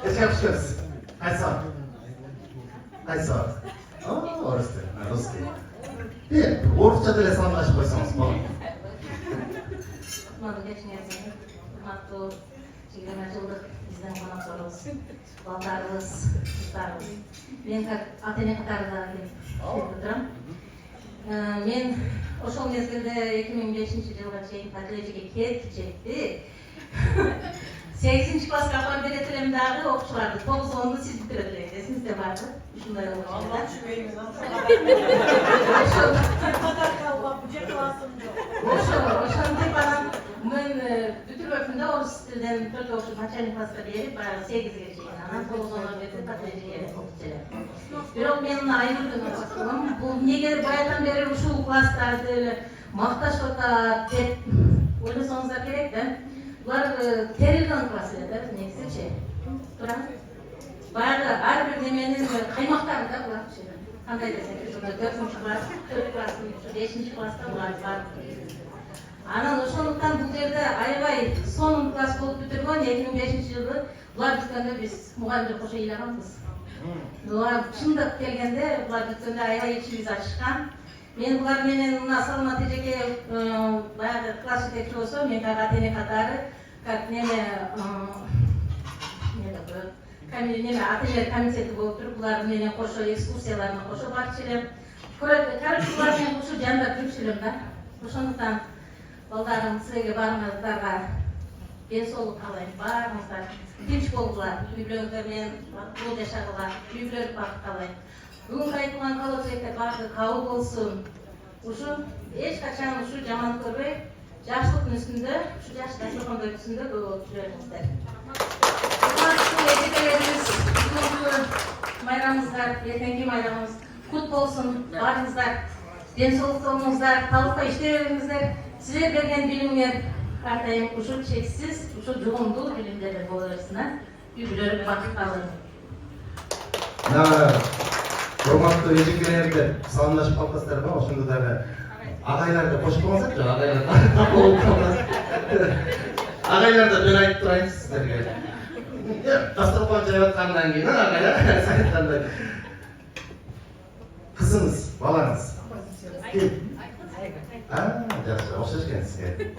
Eski yapışıyoruz. Kaysa. Orası değil. Rus değil. Bir, Orçça dile sanlaşıp koysanız falan. Tutmadı geçmeyeceğim. Hatta 20 yıllık bizden konaklarımız, baldarımız, kızlarımız. Ben Atene Katar'da oturam. Men oşol mezgilde 2005 yılga çeyin Patlıcı'ya ketecekti. 8. klass kapan belirtilerim dağı okçulardı. 9-10'da siz bitirediler. Esiniz de vardı. Şunları okçulardı. Allah şüpheyimiz Oşan tek bana men bütün öpünde orus tilden 4 okçu Paçani klassa berip 8'ge çeyin. Anam 9-10'a berip Patlıcı'ya okçular. Бирок мен айырдым атам. Бул неге баягыдан бери ушул класстарды макташып атат деп ойлосоңуздар керек да. Булар терилген класс эле да, негизичи. Туура. Баягы ар бир неменин каймактары да буларчы. Кандай десек, ушунда 4-класс, 4-класс, 5-класста булар бар. Анан ошондуктан бул жерде аябай сонун класс болуп бүтүргөн 2005-жылы булар бүткөндө биз мугалимдер кошо ыйлаганбыз. Шындап келгенде булар бүткөндө аябай ичибиз ачышкан. Мен булар менен мына Салмат эжеге баягы класс жетекчи болсо, мен Атене катары как неме ательер комитети болуп туруп, булар менен кошо экскурсияларына кошо барчу элем. Короче, булар менен ушул жандап жүрчү элем да. Ошондуктан балдарым силерге баарыңыздарга денсаулык каалайм, баарыңыздар тинч болгула, үй-бүлөңөр менен бул жашагыла, үй-бүлөлүк бакыт каалайм. Бүгүнкү айтылган каалоочулуктар баары кабыл болсун. Ушу эч качан ушу жаман көрбөй, жаштыктын үстүндө, ушу жаш дастаркандын үстүндө көп болуп жүрөңүздөр. Урматтуу эжекелерибиз, бүгүнкү майрамыңыздар, эртеңки майрамыңыз кут болсун. Баарыңыздар денсаулыкта болуңуздар, талыкпай иштей бериңиздер. Силер берген билимдер артайым ушул чексиз, ушул жугумдуу билимдер боло берсин. Үй-бүлөлүк бакыт каалайм. Урматтуу эжекелерди салымдашып калпастар ба, ошондо дагы агайларды кошуп коңуздарчы, агайлар тап болуп калган. Агайларды жөн айтып турайын сиздерге. Дастаркан жайып аткандан кийин агайлар сайткандай. Кызыңыз, балаңыз. Жакшы, окшош экен сизге.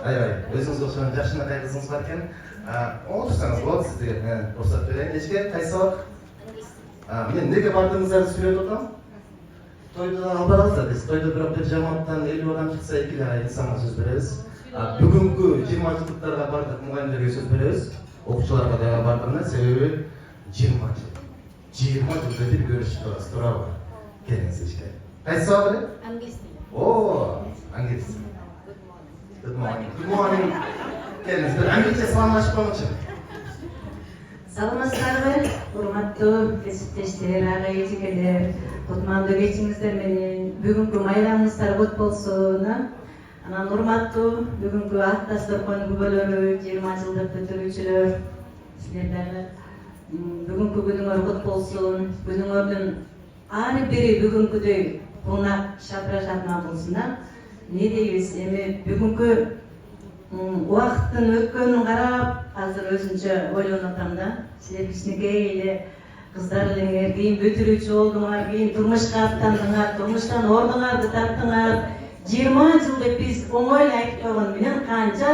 Аябай, өзүңүзгө окшогон жакшынакай кызыңыз бар экен. Отырсаңыз болот, сизге уруксат берейин. Эчке кайсы? Мен неге бардыңыздарды сүйлөп атам? Тойдо албадыңыздар дейсиз. Тойдо бирок бир жамааттан 50 адам чыкса 2 да инсанга сөз беребиз. Бүгүнкү 20 жылдыктарга бардык мугалимдерге сөз беребиз. Окуучуларга дагы бардыгына, себеби 20 жыл. 20 жылда бир көрүшүп турабыз, туурабы? Келиңиз эчке. Кайсы сабак? Английский. Английский. Good morning. Келиңиз, бир англисче саламлашып коңучу. Саламатсыздарбы, урматтуу кесиптештер, ага эжекелер, кутмандуу кечиңиздер менен бүгүнкү майрамыңыздар кут болсун. Анан урматтуу бүгүнкү ак дастаркан күбөлөрү, 20 жылдык бүтүрүүчүлөр, силер дагы бүгүнкү күнүңөр кут болсун. Күнүңөрдүн ар бири бүгүнкүдөй кунак шапырашатман болсун. Не дейбиз, эми бүгүнкү убакыттын өткөнүн карап, азыр өзүнчө ойлонуп атам да. Силер кичинекей эле кыздар элеңер, кийин бүтүрүүчү болдуңар, кийин турмушка аттандыңар, турмуштан ордуңарды таптыңар. 20 жыл деп биз оңой эле айтып койгон менен канча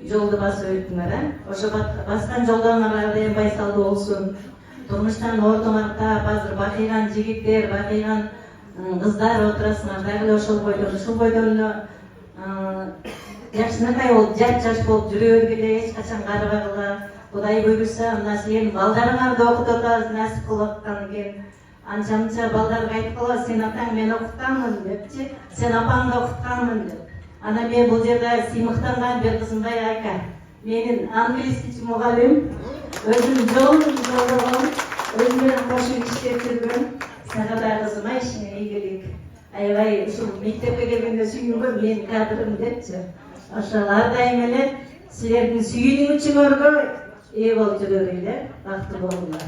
жолду басып өттүңөр, Ошо баскан жолдоңар эң байсалдуу болсун. Турмуштан ордуңарды таап, азыр бакыйган жигиттер, бакыйган кыздар отурасыңар, дагы ошол бойдон жакшынакай болуп, жаш болуп жүрө бергиле, эч качан карыбагыла. Кудай буйруса, мына силердин балдарыңарды окутуп атабыз, насип кылып аткан экен. Анча-мынча балдарга айтып калабыз, сен атаң мен окутканмын депчи, сен апаңды окутканмын деп. Ана мен бул жерде сыймыктанган бир кызым бар Айка. Менин английский мугалим, өзүнүн жолун жолдогон, өзү менен кошуп иштеп жүргөн Сагада кызыма ишине ийгилик. Аябай ушул мектепке келгенде сүйүнгөн менин кадрым депчи. Ошол ар дайым эле силердин сүйүүнүңөргө ээ болуп жүрөлү эле, бактылуу болуңар.